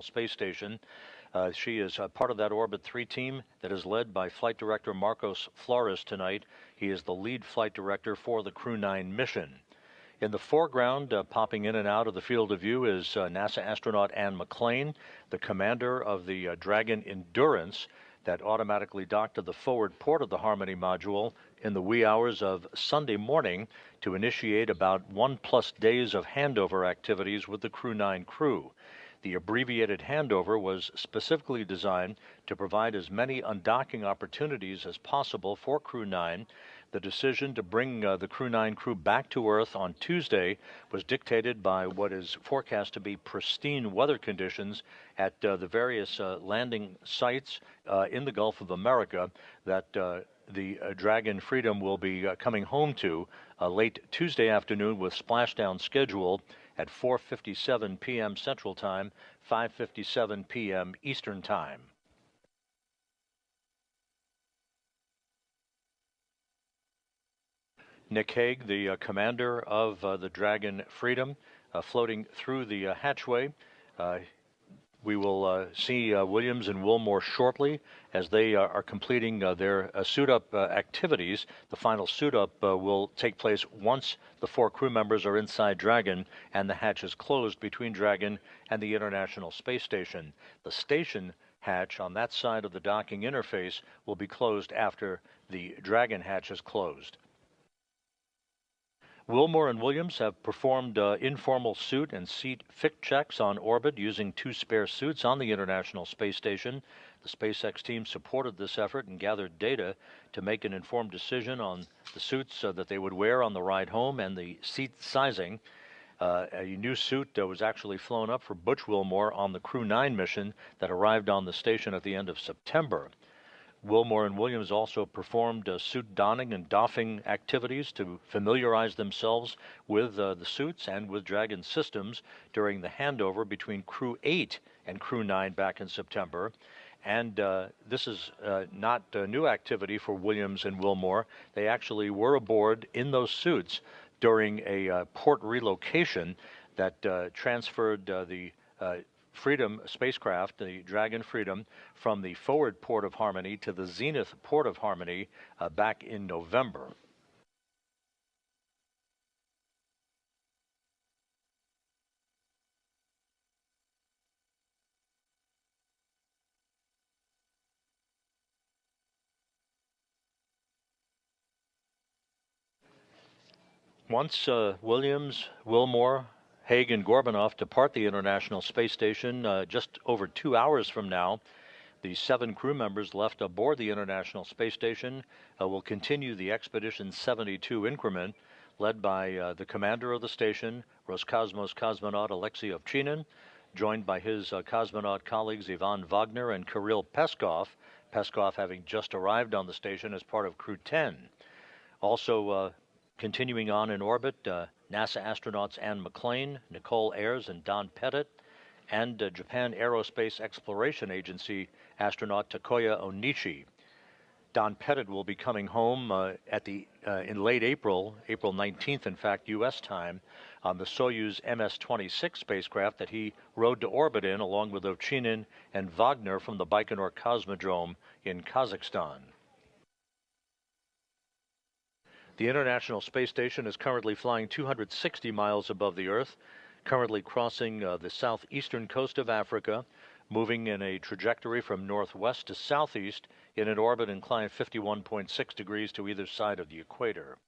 Space Station. She is part of that Orbit 3 team that is led by Flight Director Marcos Flores tonight. He is the lead flight director for the Crew 9 mission. In the foreground, popping in and out of the field of view, is NASA astronaut Anne McClain, the commander of the Dragon Endurance that automatically docked to the forward port of the Harmony module in the wee hours of Sunday morning to initiate about 1+ days of handover activities with the Crew 9 crew. The abbreviated handover was specifically designed to provide as many undocking opportunities as possible for Crew 9. The decision to bring the Crew 9 crew back to Earth on Tuesday was dictated by what is forecast to be pristine weather conditions at the various landing sites in the Gulf of America that the Dragon Freedom will be coming home to late Tuesday afternoon, with splashdown scheduled at 4:57 p.m. Central Time, 5:57 p.m. Eastern Time. Nick Hague, the commander of the Dragon Freedom, floating through the hatchway. We will see Williams and Wilmore shortly as they are completing their suit-up activities. The final suit-up will take place once the 4 crew members are inside Dragon and the hatch is closed between Dragon and the International Space Station. The station hatch on that side of the docking interface will be closed after the Dragon hatch is closed. Wilmore and Williams have performed informal suit and seat fit checks on orbit using 2 spare suits on the International Space Station. The SpaceX team supported this effort and gathered data to make an informed decision on the suits that they would wear on the ride home and the seat sizing. A new suit was actually flown up for Butch Wilmore on the Crew 9 mission that arrived on the station at the end of September. Wilmore and Williams also performed suit donning and doffing activities to familiarize themselves with the suits and with Dragon systems during the handover between Crew 8 and Crew 9 back in September. And this is not a new activity for Williams and Wilmore. They actually were aboard in those suits during a port relocation that transferred the Freedom spacecraft, the Dragon Freedom, from the forward port of Harmony to the zenith port of Harmony back in November. Once Williams, Wilmore, Hague and Gorbanoff depart the International Space Station just over 2 hours from now, the 7 crew members left aboard the International Space Station will continue the Expedition 72 increment led by the commander of the station, Roscosmos cosmonaut Alexei Ovchinin, joined by his cosmonaut colleagues Ivan Wagner and Kirill Peskov, Peskov having just arrived on the station as part of Crew 10. Also continuing on in orbit, NASA astronauts Anne McClain, Nicole Ayers, and Don Pettit, and Japan Aerospace Exploration Agency astronaut Takuya Onishi. Don Pettit will be coming home in late April, April 19th, in fact, U.S. time, on the Soyuz MS-26 spacecraft that he rode to orbit in, along with Ovchinin and Wagner from the Baikonur Cosmodrome in Kazakhstan. The International Space Station is currently flying 260 miles above the Earth, currently crossing the southeastern coast of Africa, moving in a trajectory from northwest to southeast in an orbit inclined 51.6 degrees to either side of the equator.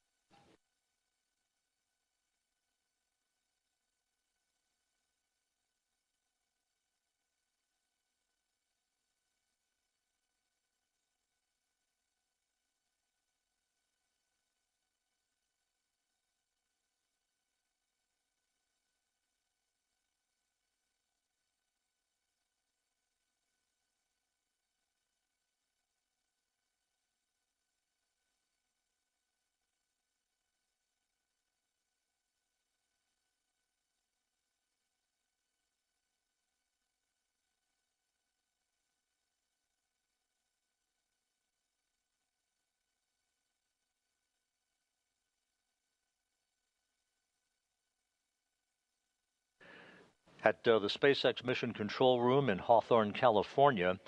At the SpaceX Mission Control Room in Hawthorne, California,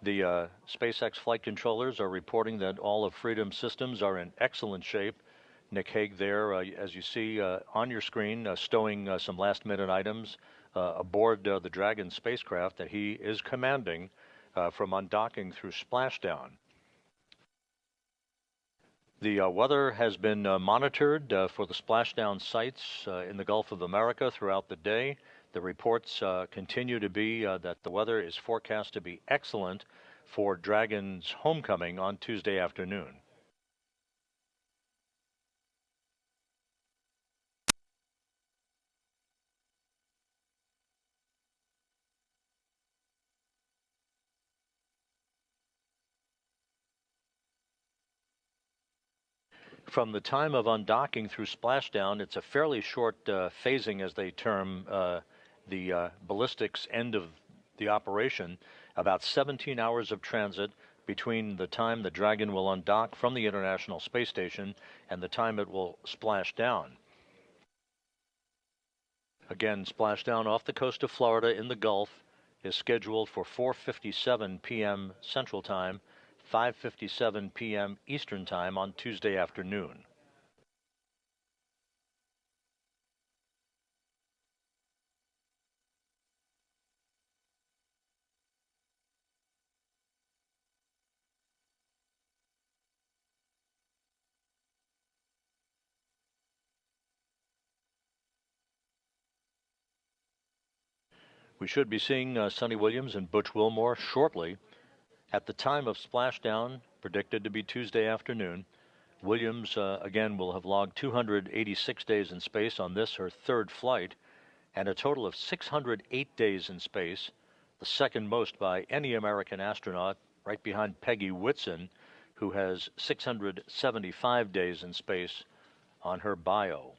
the SpaceX flight controllers are reporting that all of Freedom's systems are in excellent shape. Nick Hague there, as you see on your screen, stowing some last-minute items aboard the Dragon spacecraft that he is commanding from undocking through splashdown. The weather has been monitored for the splashdown sites in the Gulf of America throughout the day. The reports continue to be that the weather is forecast to be excellent for Dragon's homecoming on Tuesday afternoon. From the time of undocking through splashdown, it's a fairly short phasing, as they term the ballistics end of the operation, about 17 hours of transit between the time the Dragon will undock from the International Space Station and the time it will splash down. Again, splashdown off the coast of Florida in the Gulf is scheduled for 4:57 p.m. Central Time, 5:57 p.m. Eastern Time on Tuesday afternoon. We should be seeing Sonny Williams and Butch Wilmore shortly. At the time of splashdown, predicted to be Tuesday afternoon, Williams again will have logged 286 days in space on this, her third flight, and a total of 608 days in space, the second most by any American astronaut, right behind Peggy Whitson, who has 675 days in space on her bio.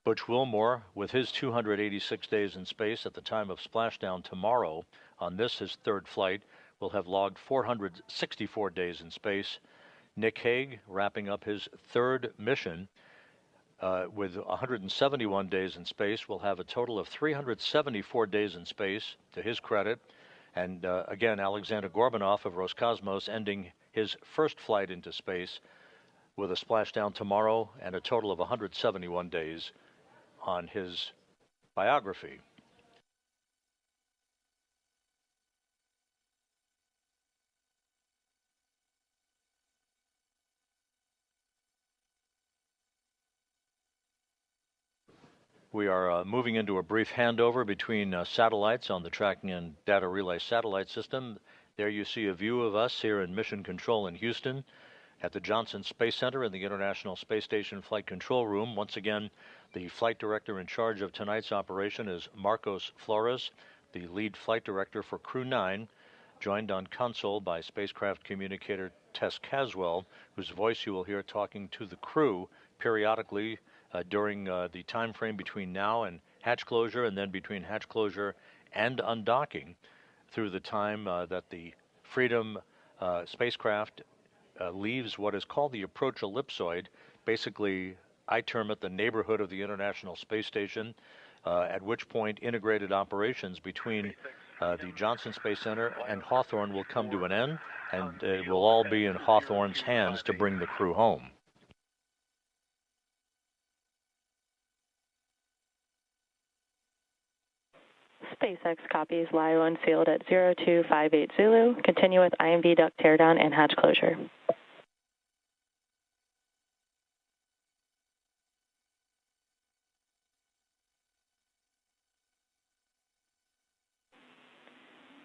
Butch Wilmore, with his 286 days in space at the time of splashdown tomorrow on this, his third flight, will have logged 464 days in space. Nick Hague, wrapping up his third mission with 171 days in space, will have a total of 374 days in space, to his credit. And again, Alexander Gorbanov of Roscosmos ending his first flight into space with a splashdown tomorrow and a total of 171 days on his biography. We are moving into a brief handover between satellites on the Tracking and Data Relay Satellite System. There you see a view of us here in Mission Control in Houston at the Johnson Space Center in the International Space Station Flight Control Room. Once again, the flight director in charge of tonight's operation is Marcos Flores, the lead flight director for Crew 9, joined on console by spacecraft communicator Tess Caswell, whose voice you will hear talking to the crew periodically during the time frame between now and hatch closure, and then between hatch closure and undocking, through the time that the Freedom spacecraft leaves what is called the approach ellipsoid. Basically, I term it the neighborhood of the International Space Station, at which point integrated operations between the Johnson Space Center and Hawthorne will come to an end, and it will all be in Hawthorne's hands to bring the crew home. SpaceX copies LIO unsealed at 0258 Zulu. Continue with IMV duct teardown and hatch closure.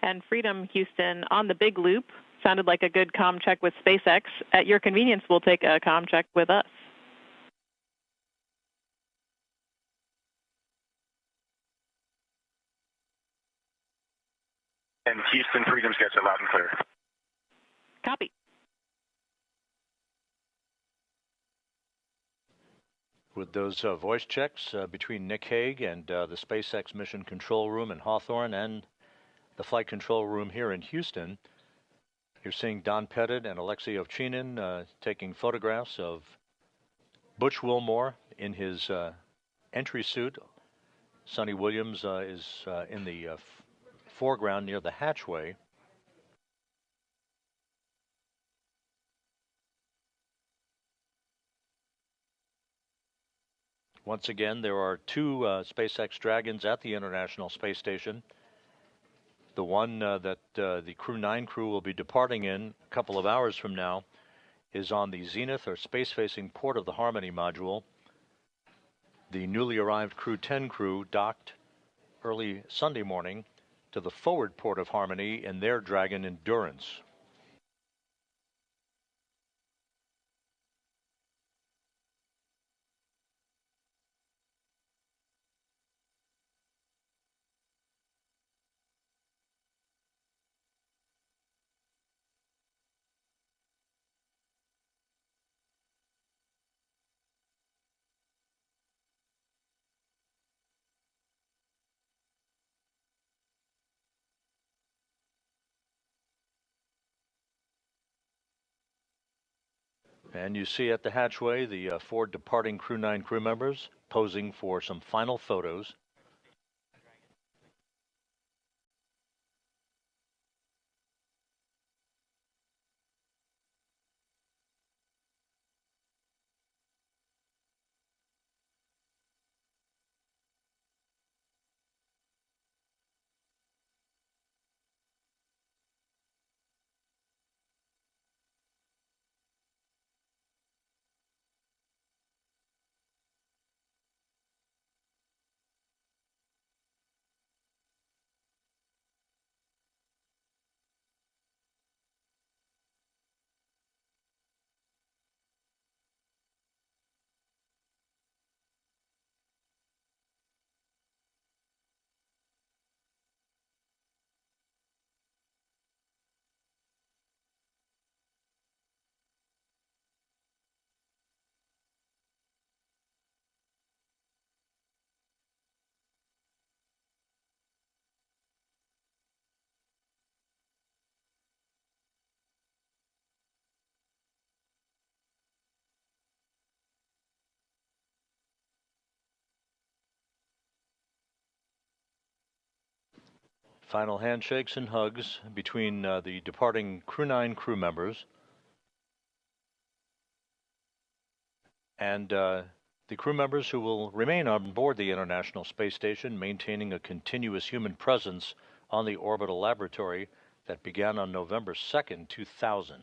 And Freedom Houston on the big loop. Sounded like a good comm check with SpaceX. At your convenience, we'll take a comm check with us. And Houston, Freedom's gets it loud and clear. Copy. With those voice checks between Nick Hague and the SpaceX Mission Control Room in Hawthorne and the Flight Control Room here in Houston, you're seeing Don Pettit and Alexei Ovchinin taking photographs of Butch Wilmore in his entry suit Sonny Williams is in the foreground near the hatchway. Once again, there are two SpaceX Dragons at the International Space Station. The one that the Crew 9 crew will be departing in a couple of hours from now is on the zenith or space-facing port of the Harmony module. The newly arrived Crew 10 crew docked early Sunday morning to the forward port of Harmony in their Dragon Endurance. And you see at the hatchway the four departing Crew 9 crew members posing for some final photos. Final handshakes and hugs between the departing Crew 9 crew members and the crew members who will remain on board the International Space Station, maintaining a continuous human presence on the orbital laboratory that began on November 2nd, 2000.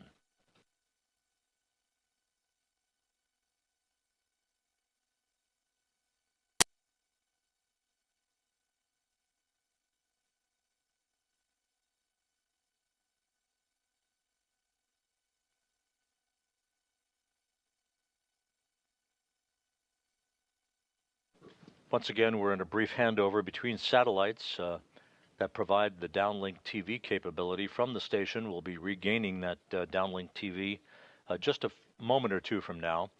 Once again, we're in a brief handover between satellites that provide the downlink TV capability from the station. We'll be regaining that downlink TV just a moment or two from now.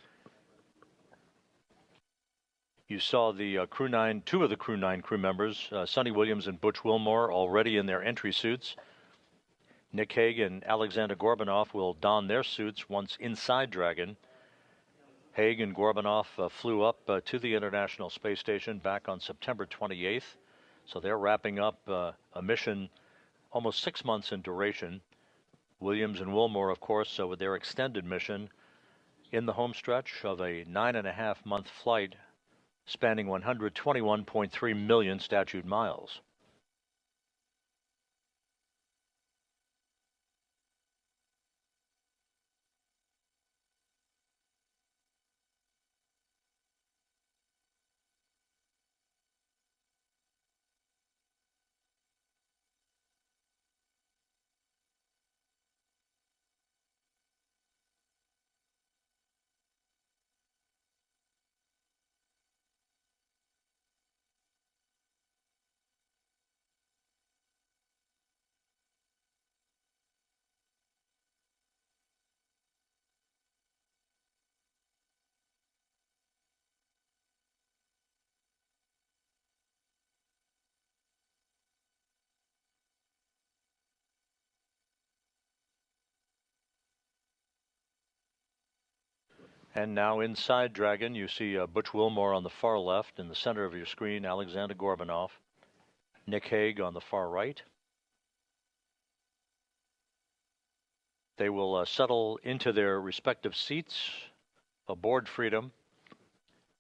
You saw the Crew 9, two of the Crew 9 crew members, Sonny Williams and Butch Wilmore, already in their entry suits. Nick Hague and Alexander Gorbanoff will don their suits once inside Dragon. Hague and Gorbanoff flew up to the International Space Station back on September 28th. So they're wrapping up a mission almost 6 months in duration. Williams and Wilmore, of course, with their extended mission in the home stretch of a 9.5-month flight spanning 121.3 million statute miles. And now inside Dragon, you see Butch Wilmore on the far left. In the center of your screen, Alexander Gorbanov. Nick Hague on the far right. They will settle into their respective seats aboard Freedom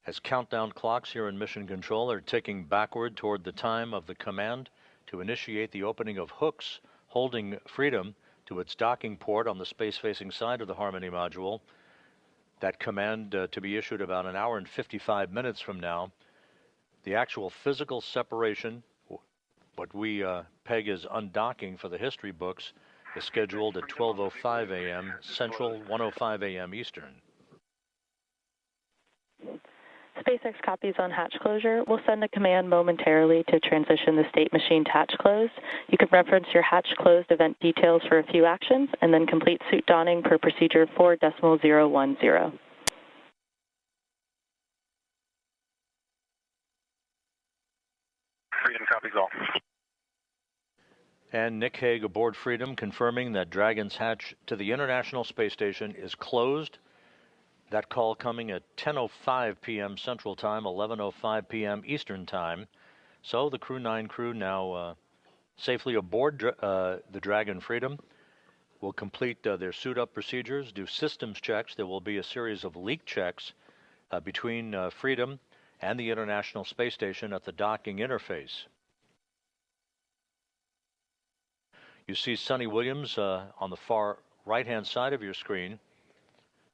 as countdown clocks here in Mission Control are ticking backward toward the time of the command to initiate the opening of hooks holding Freedom to its docking port on the space-facing side of the Harmony module. That command to be issued about an hour and 55 minutes from now. The actual physical separation, what we peg as undocking for the history books, is scheduled at 12:05 a.m. Central, 1:05 a.m. Eastern. SpaceX copies on hatch closure. We'll send a command momentarily to transition the state machine to hatch closed. You can reference your hatch closed event details for a few actions, and then complete suit donning per procedure 4.010. Freedom copies all. And Nick Hague aboard Freedom confirming that Dragon's hatch to the International Space Station is closed. That call coming at 10:05 p.m. Central Time, 11:05 p.m. Eastern Time. So the Crew 9 crew now safely aboard the Dragon Freedom will complete their suit-up procedures, do systems checks. There will be a series of leak checks between Freedom and the International Space Station at the docking interface. You see Sunny Williams on the far right-hand side of your screen.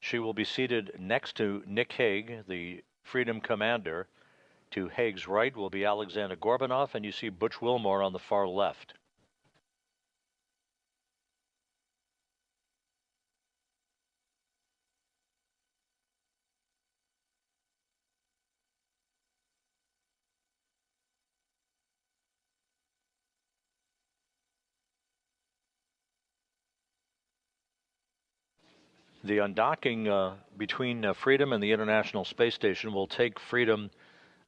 She will be seated next to Nick Hague, the Freedom commander. To Hague's right will be Alexander Gorbanov, and you see Butch Wilmore on the far left. The undocking between Freedom and the International Space Station will take Freedom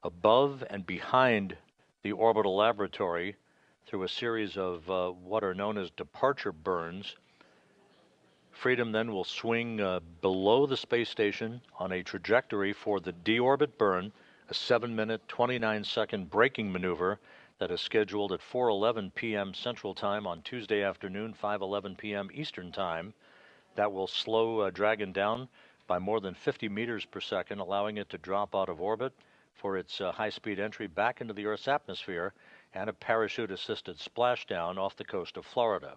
above and behind the orbital laboratory through a series of what are known as departure burns. Freedom then will swing below the space station on a trajectory for the deorbit burn, a 7-minute, 29-second braking maneuver that is scheduled at 4:11 p.m. Central Time on Tuesday afternoon, 5:11 p.m. Eastern Time. That will slow Dragon down by more than 50 meters per second, allowing it to drop out of orbit for its high-speed entry back into the Earth's atmosphere and a parachute-assisted splashdown off the coast of Florida.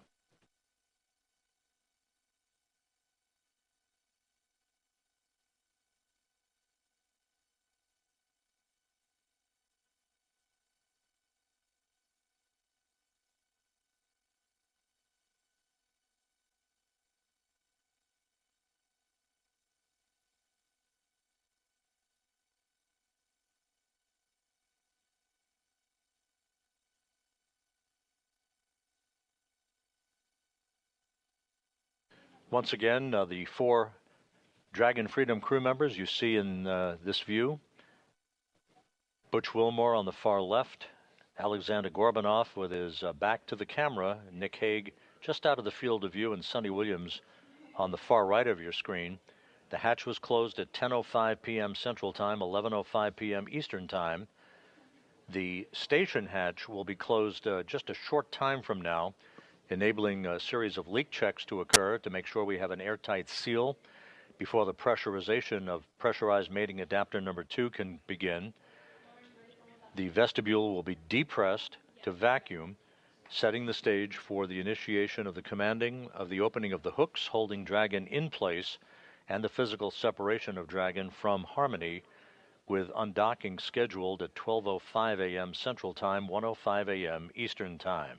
Once again, the 4 Dragon Freedom crew members you see in this view. Butch Wilmore on the far left, Alexander Gorbanov with his back to the camera, Nick Hague just out of the field of view, and Sunny Williams on the far right of your screen. The hatch was closed at 10:05 p.m. Central Time, 11:05 p.m. Eastern Time. The station hatch will be closed just a short time from now, enabling a series of leak checks to occur to make sure we have an airtight seal before the pressurization of pressurized mating adapter number 2 can begin. The vestibule will be depressed to vacuum, setting the stage for the initiation of the commanding of the opening of the hooks holding Dragon in place and the physical separation of Dragon from Harmony, with undocking scheduled at 12:05 a.m. Central Time, 1:05 a.m. Eastern Time.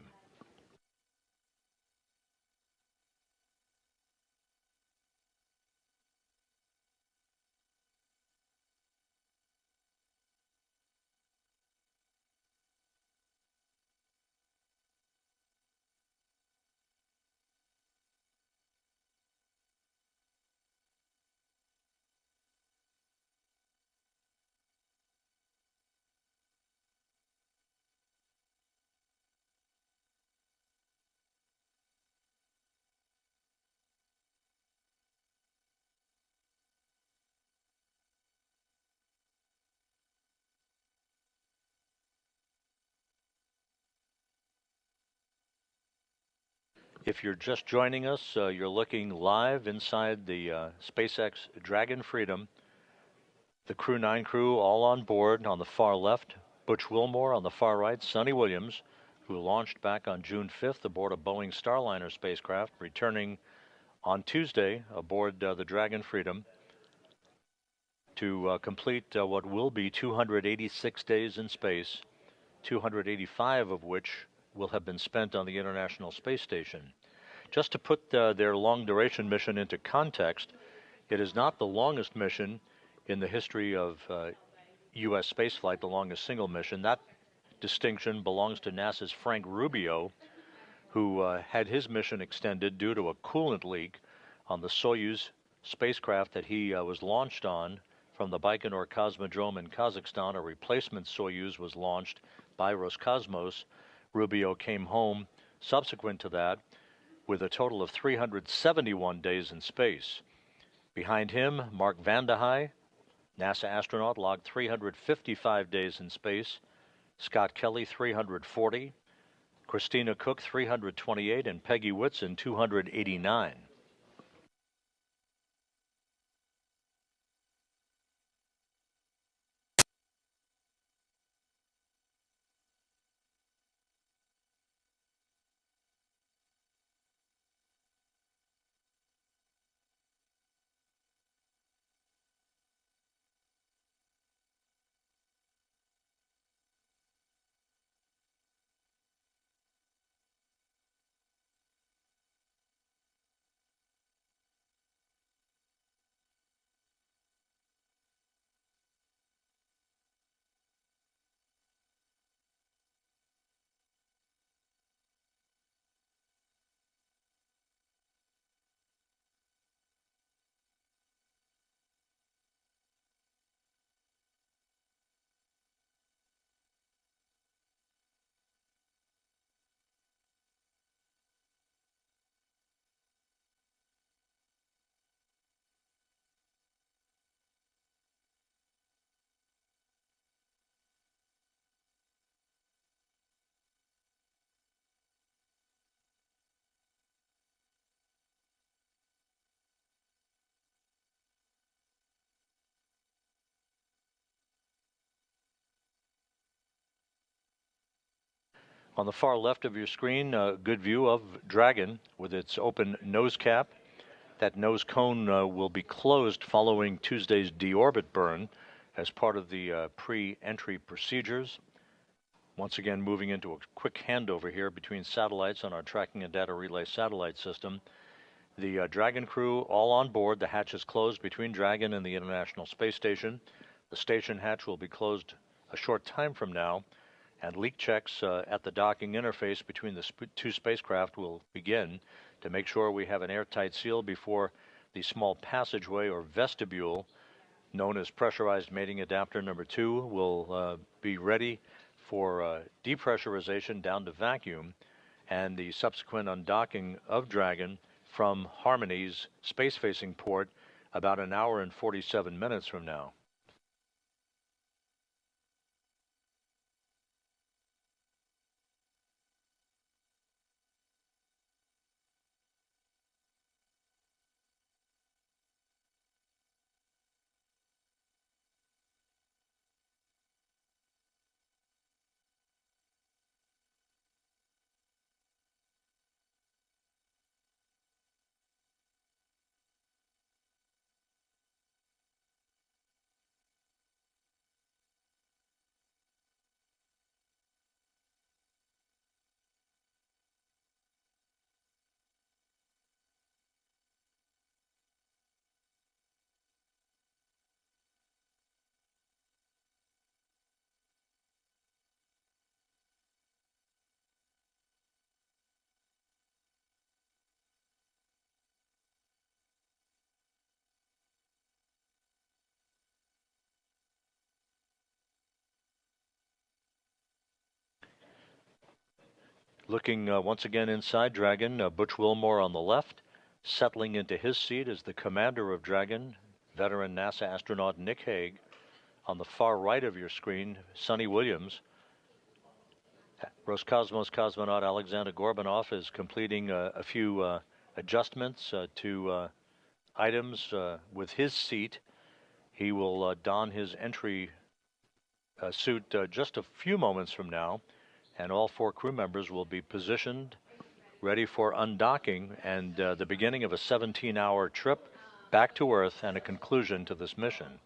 If you're just joining us, you're looking live inside the SpaceX Dragon Freedom. The Crew 9 crew all on board. On the far left, Butch Wilmore. On the far right, Sonny Williams, who launched back on June 5th aboard a Boeing Starliner spacecraft, returning on Tuesday aboard the Dragon Freedom to complete what will be 286 days in space, 285 of which will have been spent on the International Space Station. Just to put their long-duration mission into context, it is not the longest mission in the history of U.S. spaceflight, the longest single mission. That distinction belongs to NASA's Frank Rubio, who had his mission extended due to a coolant leak on the Soyuz spacecraft that he was launched on from the Baikonur Cosmodrome in Kazakhstan. A replacement Soyuz was launched by Roscosmos. Rubio came home subsequent to that with a total of 371 days in space. Behind him, Mark Vande Hei, NASA astronaut, logged 355 days in space. Scott Kelly, 340. Christina Cook, 328. And Peggy Whitson, 289. On the far left of your screen, a good view of Dragon with its open nose cap. That nose cone will be closed following Tuesday's deorbit burn as part of the pre-entry procedures. Once again, moving into a quick handover here between satellites on our tracking and data relay satellite system. The Dragon crew all on board. The hatch is closed between Dragon and the International Space Station. The station hatch will be closed a short time from now, and leak checks at the docking interface between the two spacecraft will begin to make sure we have an airtight seal before the small passageway or vestibule, known as pressurized mating adapter number 2, will be ready for depressurization down to vacuum, and the subsequent undocking of Dragon from Harmony's space-facing port about an hour and 47 minutes from now. Looking once again inside Dragon, Butch Wilmore on the left. Settling into his seat is the commander of Dragon, veteran NASA astronaut Nick Hague. On the far right of your screen, Sonny Williams. Roscosmos cosmonaut Alexander Gorbanov is completing a few adjustments to items with his seat. He will don his entry suit just a few moments from now, and all 4 crew members will be positioned, ready for undocking and the beginning of a 17-hour trip back to Earth and a conclusion to this mission.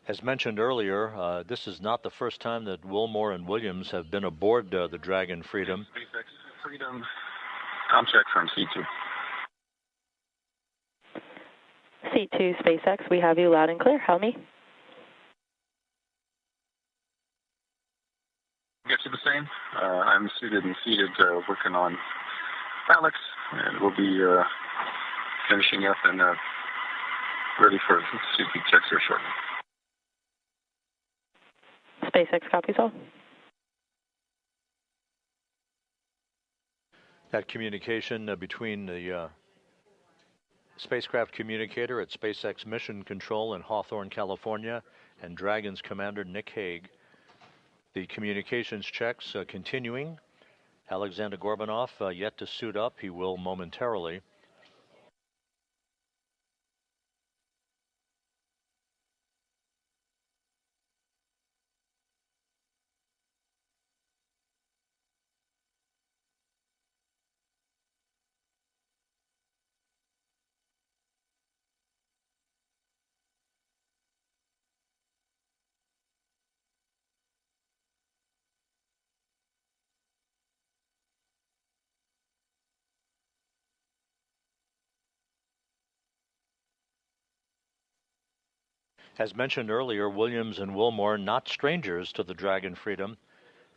As mentioned earlier, this is not the first time that Wilmore and Williams have been aboard the Dragon Freedom. SpaceX Freedom, com check from C2. C2 SpaceX, we have you loud and clear. Help me. Get you the same. I'm suited and seated, working on Alex, and we'll be finishing up and ready for CP checks here shortly. SpaceX copies all. That communication between the spacecraft communicator at SpaceX Mission Control in Hawthorne, California, and Dragon's commander Nick Hague. The communications checks continuing. Alexander Gorbanov yet to suit up. He will momentarily. As mentioned earlier, Williams and Wilmore, not strangers to the Dragon Freedom.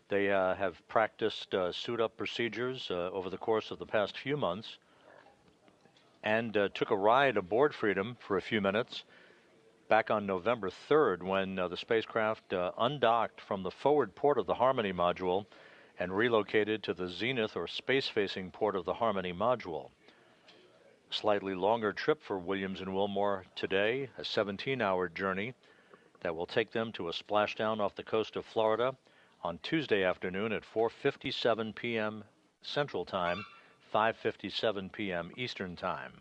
They have practiced suit-up procedures over the course of the past few months and took a ride aboard Freedom for a few minutes back on November 3rd when the spacecraft undocked from the forward port of the Harmony module and relocated to the zenith or space-facing port of the Harmony module. Slightly longer trip for Williams and Wilmore today, a 17-hour journey that will take them to a splashdown off the coast of Florida on Tuesday afternoon at 4:57 p.m. Central Time, 5:57 p.m. Eastern Time.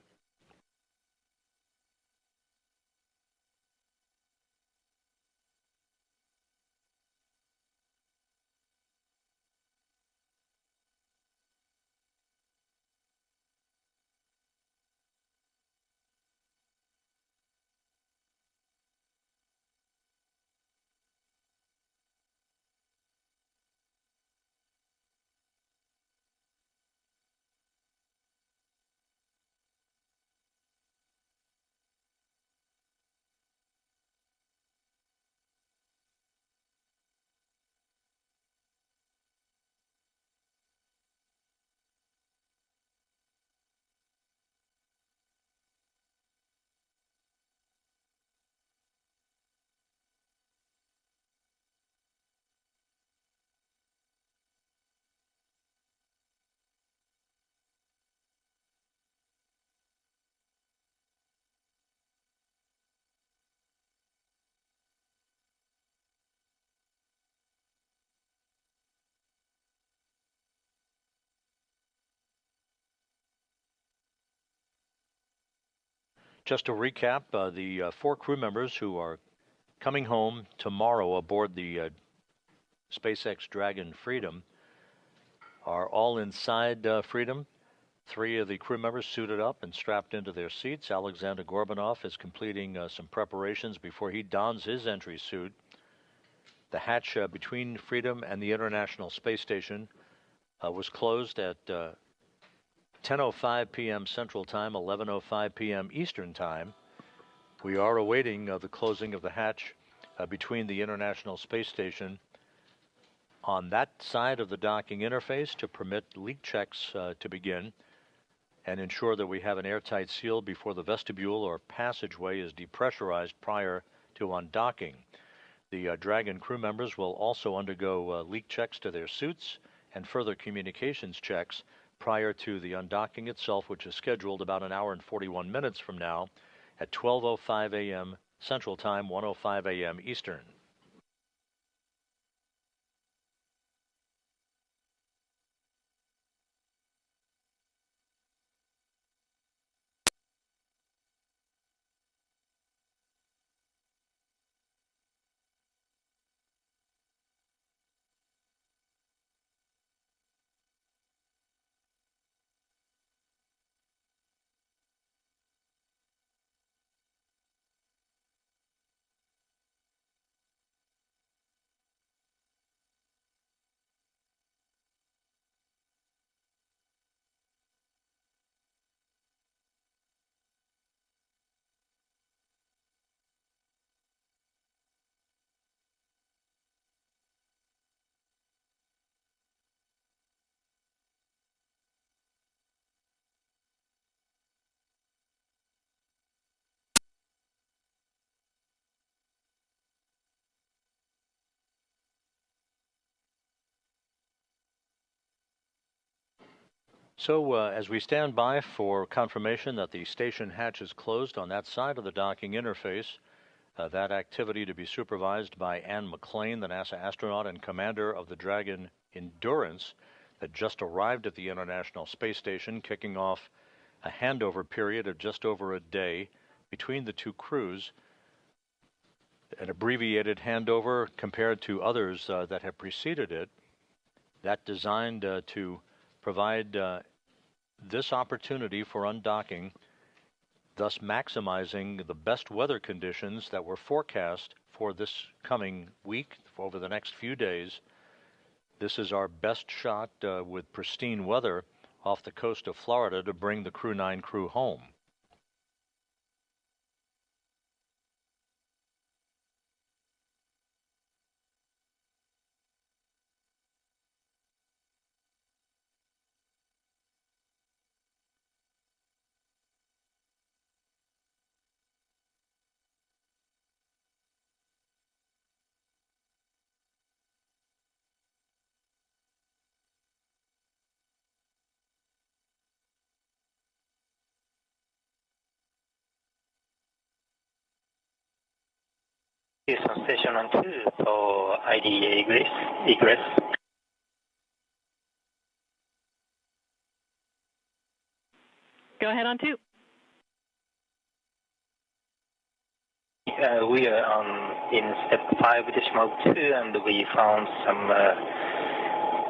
Just to recap, the 4 crew members who are coming home tomorrow aboard the SpaceX Dragon Freedom are all inside Freedom. 3 of the crew members suited up and strapped into their seats. Alexander Gorbanov is completing some preparations before he dons his entry suit. The hatch between Freedom and the International Space Station was closed at 10:05 p.m. Central Time, 11:05 p.m. Eastern Time. We are awaiting the closing of the hatch between the International Space Station on that side of the docking interface to permit leak checks to begin and ensure that we have an airtight seal before the vestibule or passageway is depressurized prior to undocking. The Dragon crew members will also undergo leak checks to their suits and further communications checks prior to the undocking itself, which is scheduled about an hour and 41 minutes from now at 12:05 a.m. Central Time, 1:05 a.m. Eastern. So as we stand by for confirmation that the station hatch is closed on that side of the docking interface, that activity to be supervised by Ann McClain, the NASA astronaut and commander of the Dragon Endurance that just arrived at the International Space Station, kicking off a handover period of just over a day between the two crews, an abbreviated handover compared to others that have preceded it, that designed to provide this opportunity for undocking, thus maximizing the best weather conditions that were forecast for this coming week, over the next few days. This is our best shot with pristine weather off the coast of Florida to bring the Crew 9 crew home. Houston Station on 2 for IDA egress. Go ahead on 2. We are in step 5.2 and we found some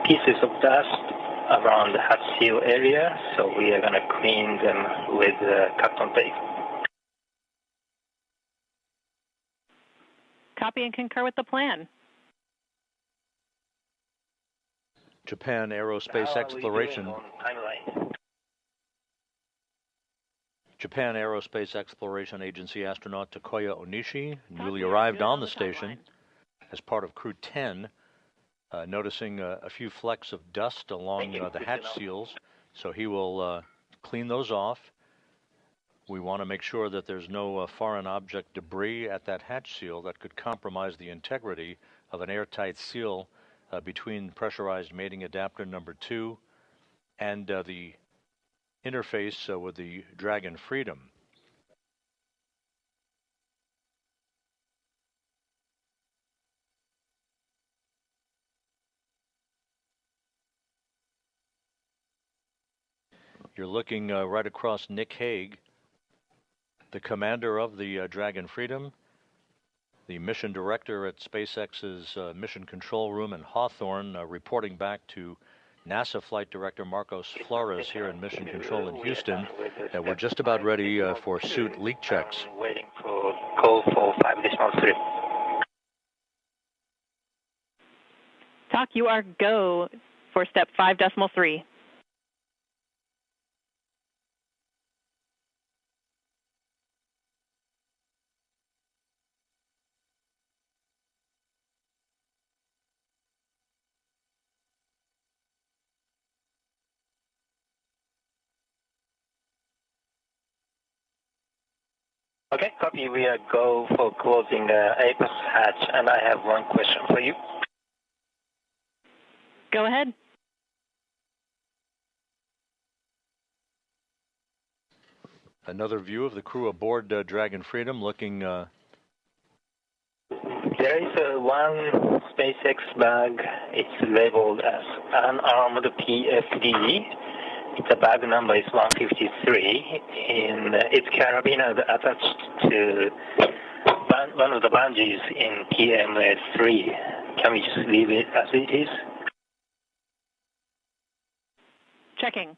pieces of dust around the hatch seal area, so we are going to clean them with cotton tape. Copy and concur with the plan. Japan Aerospace Exploration. Japan Aerospace Exploration Agency astronaut Takuya Onishi newly arrived on the station as part of Crew 10, noticing a few flecks of dust along the hatch seals, so he will clean those off. We want to make sure that there's no foreign object debris at that hatch seal that could compromise the integrity of an airtight seal between pressurized mating adapter number 2 and the interface with the Dragon Freedom. You're looking right across Nick Hague, the commander of the Dragon Freedom, the mission director at SpaceX's Mission Control Room in Hawthorne, reporting back to NASA Flight Director Marcos Flores here in Mission Control in Houston, that we're just about ready for suit leak checks. Waiting for call for 5.3. Talk, you are go for step 5.3. Okay, copy. We are go for closing apex hatch, and I have one question for you. Go ahead. Another view of the crew aboard Dragon Freedom looking... There is one SpaceX bag. It's labeled as unarmed PFD. The bag number is 153, and its carabiner attached to one of the bungees in TMS3. Can we just leave it as it is? Checking.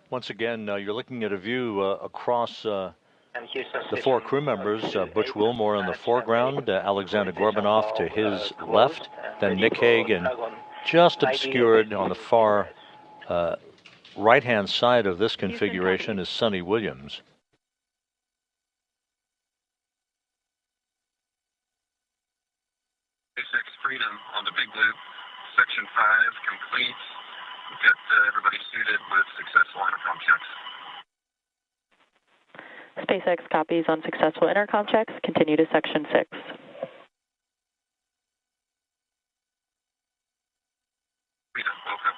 Once again, you're looking at a view across the four crew members, Butch Wilmore in the foreground, Alexander Gorbanov to his left, then Nick Hague, and just obscured on the far right-hand side of this configuration is Sonny Williams. SpaceX Freedom on the big loop, Section 5 complete. We've got everybody suited with successful intercom checks. SpaceX copies on successful intercom checks. Continue to Section 6. Freedom, welcome.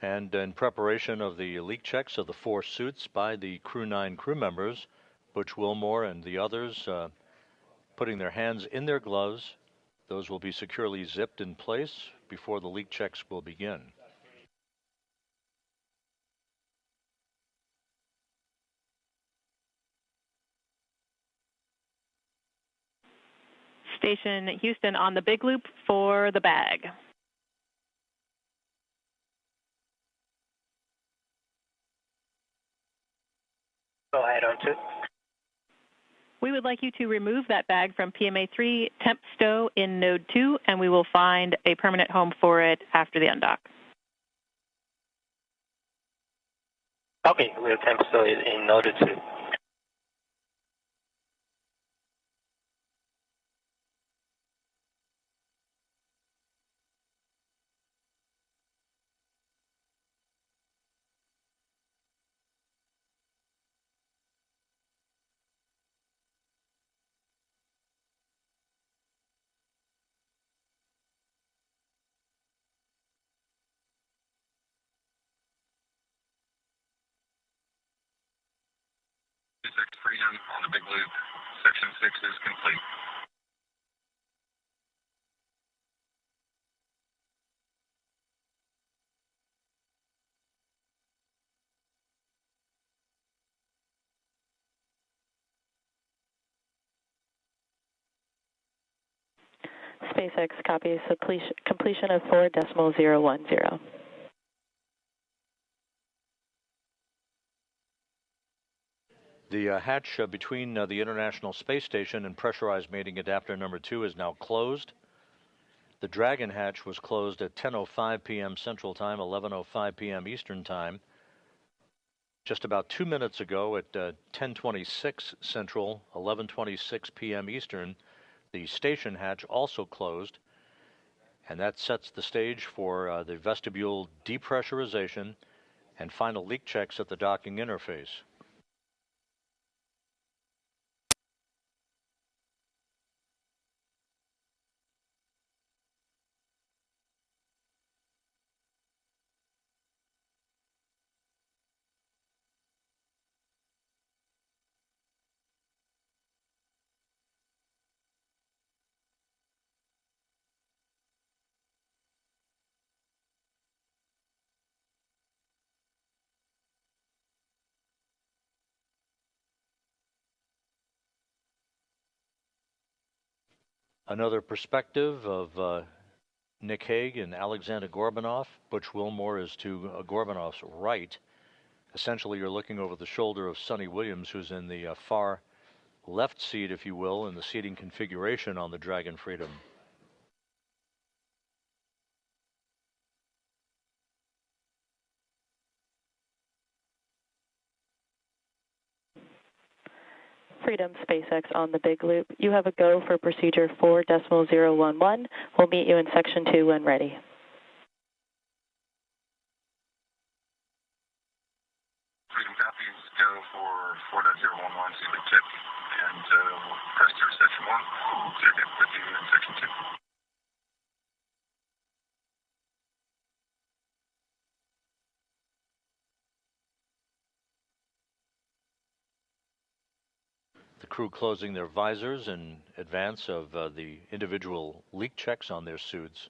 And in preparation of the leak checks of the four suits by the Crew 9 crew members, Butch Wilmore and the others putting their hands in their gloves. Those will be securely zipped in place before the leak checks will begin. Station Houston on the big loop for the bag. Go ahead on to. We would like you to remove that bag from PMA 3 temp stow in node 2, and we will find a permanent home for it after the undock. Okay, we'll temp stow it in node 2. SpaceX Freedom on the big loop, Section 6 is complete. SpaceX copies completion of 4.010. The hatch between the International Space Station and pressurized mating adapter number 2 is now closed. The Dragon hatch was closed at 10:05 p.m. Central Time, 11:05 p.m. Eastern Time. Just about 2 minutes ago at 10:26 Central, 11:26 p.m. Eastern, the station hatch also closed, and that sets the stage for the vestibule depressurization and final leak checks at the docking interface. Another perspective of Nick Hague and Alexander Gorbanov. Butch Wilmore is to Gorbanov's right. Essentially, you're looking over the shoulder of Sonny Williams, who's in the far left seat, if you will, in the seating configuration on the Dragon Freedom. Freedom SpaceX on the big loop. You have a go for procedure 4.011. We'll meet you in section 2 when ready. Freedom copies, go for 4.011, see the tip, and we'll press through section 1. Check in with you in section 2. The crew closing their visors in advance of the individual leak checks on their suits.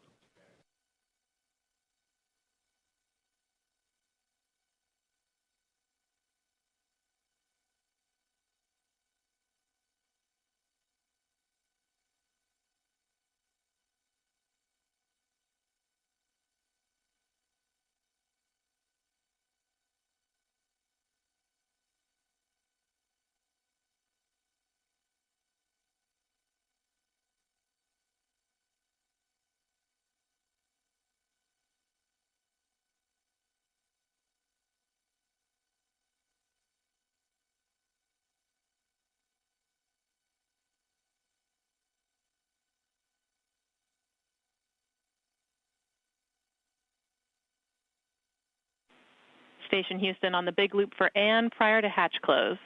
Station Houston on the big loop for Ann prior to hatch close.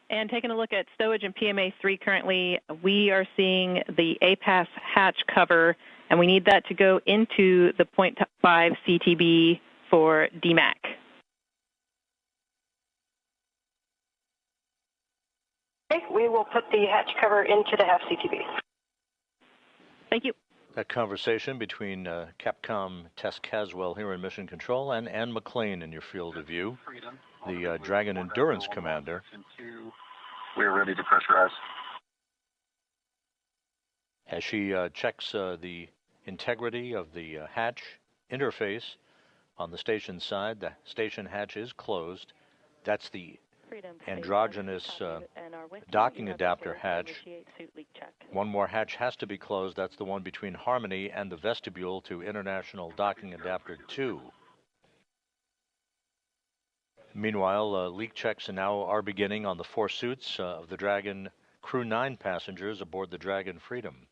And taking a look at stowage and PMA 3 currently, we are seeing the APAS hatch cover, and we need that to go into the 0.5 CTB for DMAC. Okay, we will put the hatch cover into the half CTB. Thank you. That conversation between Capcom Tess Caswell here in Mission Control and Ann McLean in your field of view, the Dragon Endurance Commander. We are ready to pressurize. As she checks the integrity of the hatch interface on the station side, the station hatch is closed. That's the androgynous docking adapter hatch. One more hatch has to be closed. That's the one between Harmony and the vestibule to International Docking Adapter 2. Meanwhile, leak checks now are beginning on the 4 suits of the Dragon Crew 9 passengers aboard the Dragon Freedom.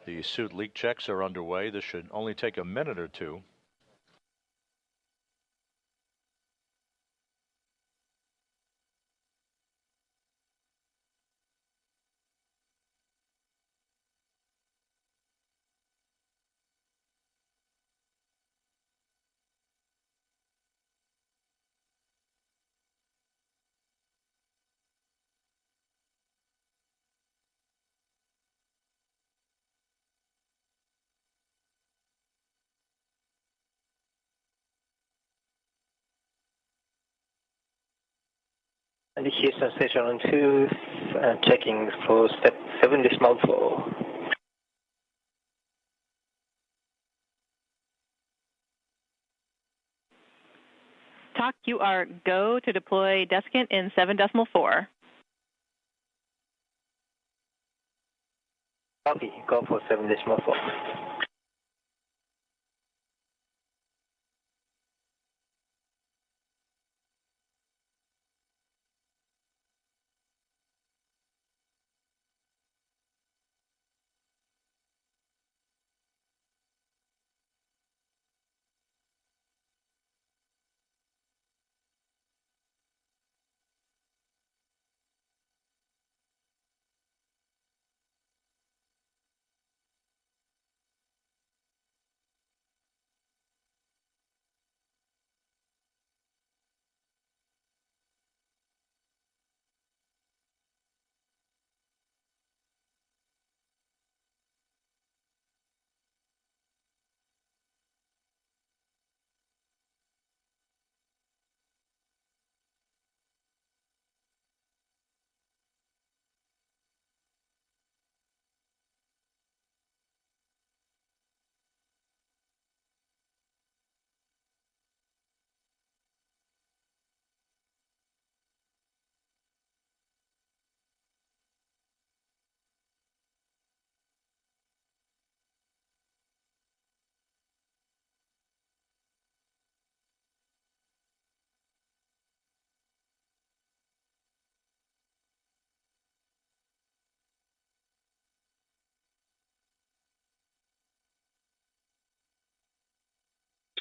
The suit leak checks are underway. This should only take a minute or two. And Houston Station on 2, checking for step 7 decimal 4. TOC, you are go to deploy desiccant in 7 decimal 4. Copy, go for 7 decimal 4.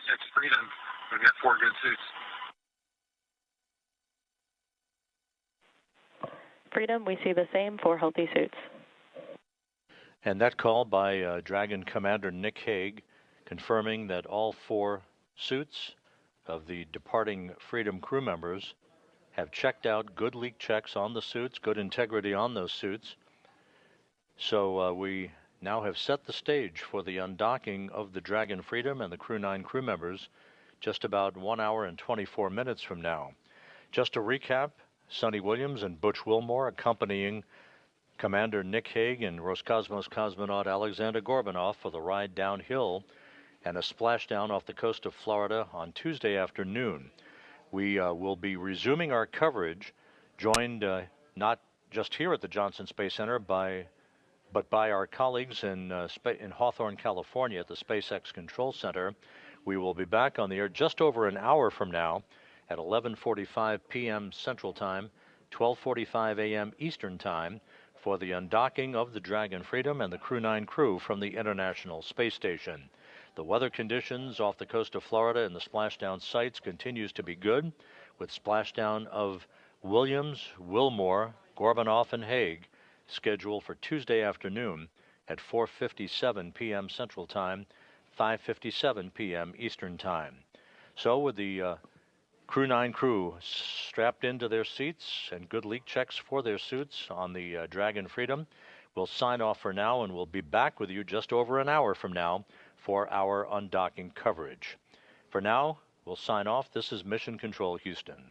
SpaceX Freedom. We've got 4 good suits. Freedom, we see the same, 4 healthy suits. And that call by Dragon Commander Nick Hague, confirming that all 4 suits of the departing Freedom crew members have checked out, good leak checks on the suits, good integrity on those suits. So we now have set the stage for the undocking of the Dragon Freedom and the Crew 9 crew members just about 1 hour and 24 minutes from now. Just to recap, Sonny Williams and Butch Wilmore accompanying Commander Nick Hague and Roscosmos cosmonaut Alexander Gorbanov for the ride downhill and a splashdown off the coast of Florida on Tuesday afternoon. We will be resuming our coverage, joined not just here at the Johnson Space Center but by our colleagues in Hawthorne, California at the SpaceX Control Center. We will be back on the air just over an hour from now at 11:45 p.m. Central Time, 12:45 a.m. Eastern Time for the undocking of the Dragon Freedom and the Crew 9 crew from the International Space Station. The weather conditions off the coast of Florida and the splashdown sites continues to be good, with splashdown of Williams, Wilmore, Gorbanov, and Hague scheduled for Tuesday afternoon at 4:57 p.m. Central Time, 5:57 p.m. Eastern Time. So with the Crew 9 crew strapped into their seats and good leak checks for their suits on the Dragon Freedom, we'll sign off for now, and we'll be back with you just over an hour from now for our undocking coverage. For now, we'll sign off. This is Mission Control Houston.